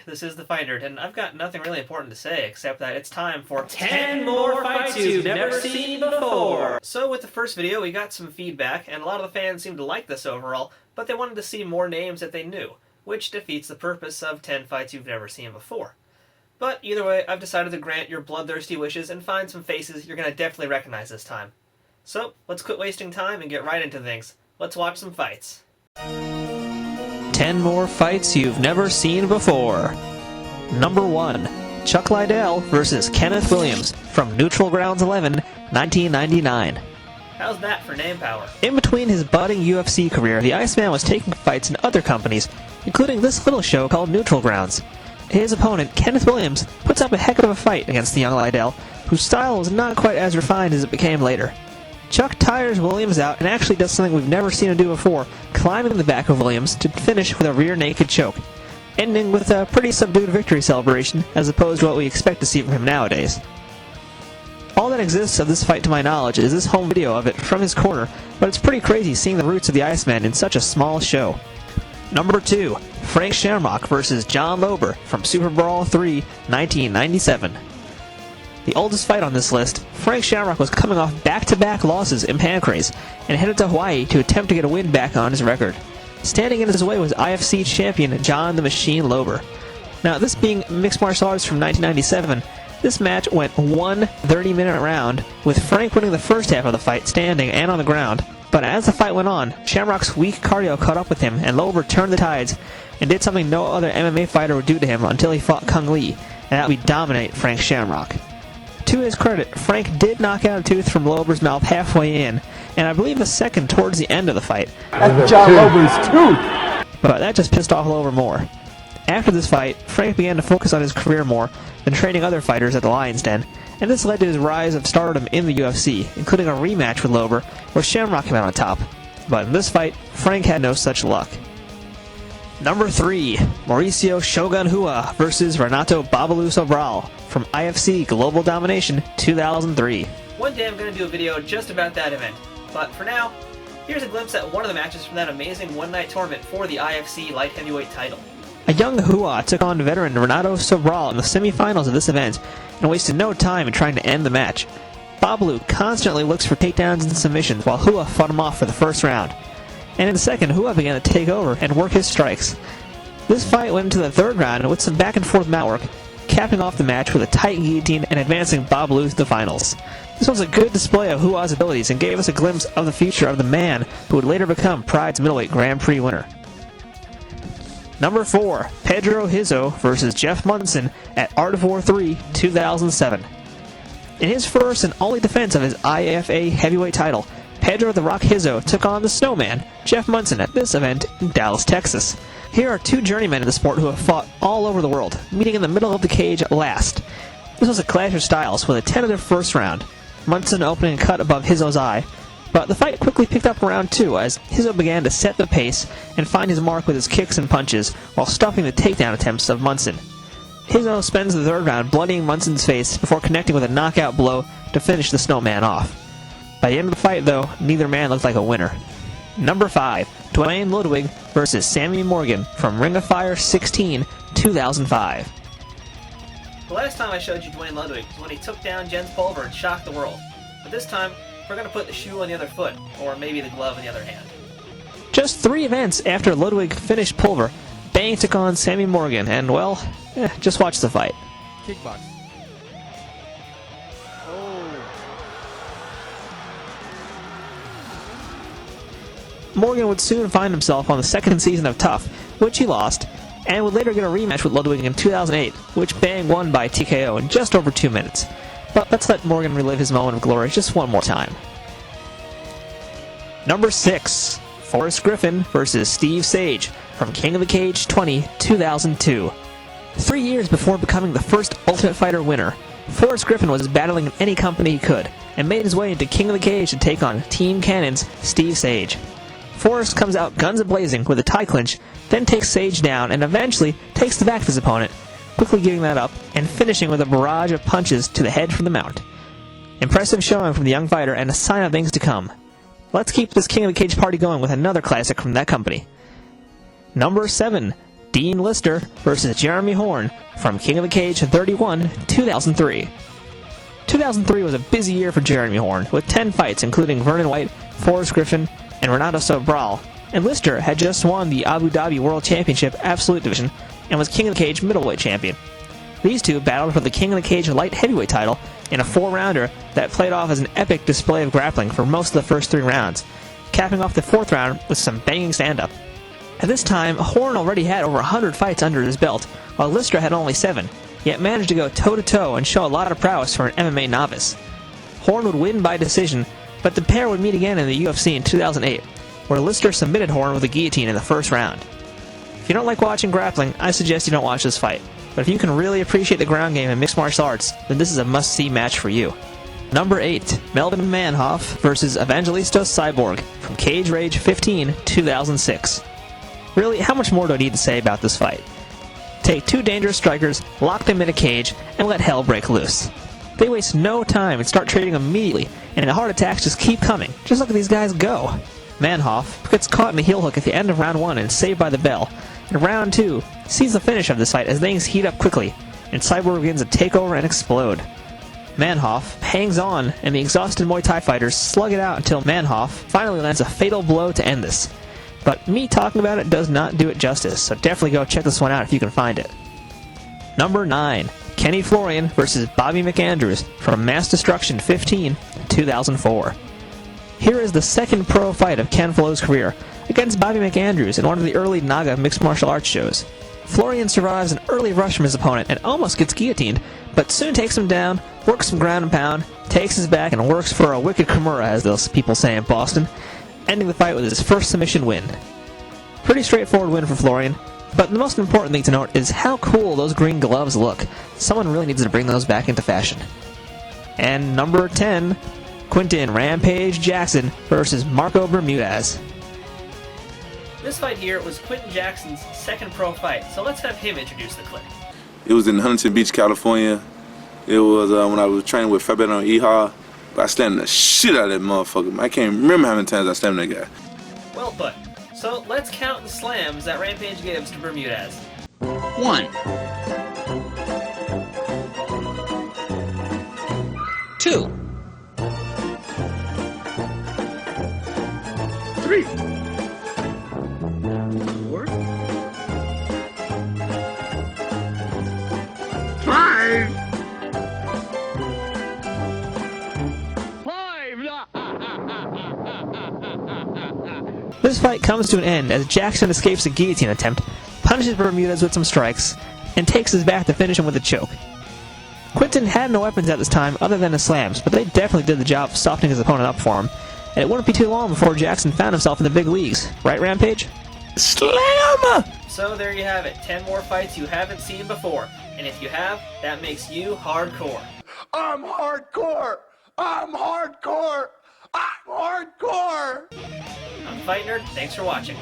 this is the Fighter, and I've got nothing really important to say except that it's time for 10 more fights you've never seen before! So with the first video, we got some feedback, and a lot of the fans seemed to like this overall, but they wanted to see more names that they knew, which defeats the purpose of 10 fights you've never seen before. But either way, I've decided to grant your bloodthirsty wishes and find some faces you're going to definitely recognize this time. So, let's quit wasting time and get right into things. Let's watch some fights. 10 more fights you've never seen before. Number 1. Chuck Liddell versus Kenneth Williams from Neutral Grounds 11, 1999. How's that for name power? In between his budding UFC career, the Iceman was taking fights in other companies, including this little show called Neutral Grounds. His opponent, Kenneth Williams, puts up a heck of a fight against the young Liddell, whose style was not quite as refined as it became later. Chuck tires Williams out and actually does something we've never seen him do before, climbing the back of Williams to finish with a rear naked choke, ending with a pretty subdued victory celebration as opposed to what we expect to see from him nowadays. All that exists of this fight to my knowledge is this home video of it from his corner, but it's pretty crazy seeing the roots of the Iceman in such a small show. Number 2. Frank Shamrock versus John Lober from Super Brawl 3, 1997. The oldest fight on this list, Frank Shamrock was coming off back-to-back losses in Pancrase and headed to Hawaii to attempt to get a win back on his record. Standing in his way was IFC champion John the Machine Lober. Now, this being mixed martial arts from 1997, this match went one 30-minute round, with Frank winning the first half of the fight standing and on the ground. But as the fight went on, Shamrock's weak cardio caught up with him, and Lober turned the tides and did something no other MMA fighter would do to him until he fought Kung Lee, and that would dominate Frank Shamrock. To his credit, Frank did knock out a tooth from Lober's mouth halfway in, and I believe a second towards the end of the fight. That's John Lober's tooth! But that just pissed off Lober more. After this fight, Frank began to focus on his career more than training other fighters at the Lion's Den, and this led to his rise of stardom in the UFC, including a rematch with Lober, where Shamrock came out on top. But in this fight, Frank had no such luck. Number 3. Mauricio Shogun Rua versus Renato Babalu Sobral from IFC Global Domination 2003. One day I'm going to do a video just about that event, but for now, here's a glimpse at one of the matches from that amazing one-night tournament for the IFC Light Heavyweight title. A young Rua took on veteran Renato Sobral in the semifinals of this event and wasted no time in trying to end the match. Babalu constantly looks for takedowns and submissions while Rua fought him off for the first round. And in the second, Rua began to take over and work his strikes. This fight went into the third round with some back-and-forth mat work, capping off the match with a tight guillotine and advancing Babalu to the finals. This was a good display of Rua's abilities and gave us a glimpse of the future of the man who would later become Pride's middleweight Grand Prix winner. Number 4. Pedro Rizzo versus Jeff Monson at Art of War 3, 2007. In his first and only defense of his IFA heavyweight title, Pedro the Rock Rizzo took on the Snowman, Jeff Monson, at this event in Dallas, Texas. Here are two journeymen in the sport who have fought all over the world, meeting in the middle of the cage last. This was a clash of styles with a tentative first round, Monson opening a cut above Rizzo's eye, but the fight quickly picked up in round 2 as Rizzo began to set the pace and find his mark with his kicks and punches while stopping the takedown attempts of Monson. Rizzo spends the third round bloodying Monson's face before connecting with a knockout blow to finish the Snowman off. By the end of the fight, though, neither man looked like a winner. Number 5. Duane Ludwig versus Sammy Morgan from Ring of Fire 16, 2005. The last time I showed you Duane Ludwig was when he took down Jens Pulver and shocked the world. But this time, we're going to put the shoe on the other foot, or maybe the glove in the other hand. Just 3 events after Ludwig finished Pulver, Bang took on Sammy Morgan, and well, just watch the fight. Kickbox. Morgan would soon find himself on the second season of Tough, which he lost, and would later get a rematch with Ludwig in 2008, which Bang won by TKO in just over 2 minutes. But let's let Morgan relive his moment of glory just one more time. Number 6. Forrest Griffin versus Steve Sage from King of the Cage 20, 2002. 3 years before becoming the first Ultimate Fighter winner, Forrest Griffin was battling in any company he could, and made his way into King of the Cage to take on Team Cannon's Steve Sage. Forrest comes out guns a-blazing with a tie clinch, then takes Sage down and eventually takes the back of his opponent, quickly giving that up and finishing with a barrage of punches to the head from the mount. Impressive showing from the young fighter and a sign of things to come. Let's keep this King of the Cage party going with another classic from that company. Number 7. Dean Lister versus Jeremy Horn from King of the Cage 31, 2003. 2003 was a busy year for Jeremy Horn, with 10 fights including Vernon White, Forrest Griffin, and Renato Sobral, and Lister had just won the Abu Dhabi World Championship Absolute Division and was King of the Cage Middleweight Champion. These two battled for the King of the Cage Light Heavyweight title in a 4-rounder that played off as an epic display of grappling for most of the first 3 rounds, capping off the 4th round with some banging stand-up. At this time, Horn already had over 100 fights under his belt, while Lister had only 7, yet managed to go toe-to-toe and show a lot of prowess for an MMA novice. Horn would win by decision, but the pair would meet again in the UFC in 2008, where Lister submitted Horn with a guillotine in the 1st round. If you don't like watching grappling, I suggest you don't watch this fight, but if you can really appreciate the ground game in mixed martial arts, then this is a must-see match for you. Number 8, Melvin Manhoef versus Evangelistos Cyborg from Cage Rage 15, 2006. Really, how much more do I need to say about this fight? Take 2 dangerous strikers, lock them in a cage, and let hell break loose. They waste no time and start trading immediately, and the heart attacks just keep coming. Just look at these guys go. Manhoef gets caught in the heel hook at the end of round 1 and saved by the bell. In round 2, sees the finish of this fight as things heat up quickly, and Cyborg begins to take over and explode. Manhoef hangs on, and the exhausted Muay Thai fighters slug it out until Manhoef finally lands a fatal blow to end this. But me talking about it does not do it justice, so definitely go check this one out if you can find it. Number 9, Kenny Florian versus Bobby McAndrews from Mass Destruction 15, 2004. Here is the second pro fight of Ken Flo's career, against Bobby McAndrews in one of the early Naga mixed martial arts shows. Florian survives an early rush from his opponent and almost gets guillotined, but soon takes him down, works some ground and pound, takes his back, and works for a wicked Kimura, as those people say in Boston, ending the fight with his first submission win. Pretty straightforward win for Florian, but the most important thing to note is how cool those green gloves look. Someone really needs to bring those back into fashion. And number 10, Quinton Rampage Jackson versus Marco Bermudez. This fight here was Quinton Jackson's second pro fight, so let's have him introduce the clip. It was in Huntington Beach, California. It was when I was training with Fabiano Iha. I slammed the shit out of that motherfucker. I can't remember how many times I slammed that guy. Well put. So let's count the slams that Rampage gives to Bermudez. 1, 2, 3, 4, 5. This fight comes to an end as Jackson escapes a guillotine attempt, punishes Bermudez with some strikes, and takes his back to finish him with a choke. Quinton had no weapons at this time other than his slams, but they definitely did the job of softening his opponent up for him, and it wouldn't be too long before Jackson found himself in the big leagues. Right, Rampage? Slam! So there you have it, 10 more fights you haven't seen before. And if you have, that makes you hardcore. I'm hardcore! I'm hardcore! I'm hardcore! I'm Fight Nerd, thanks for watching.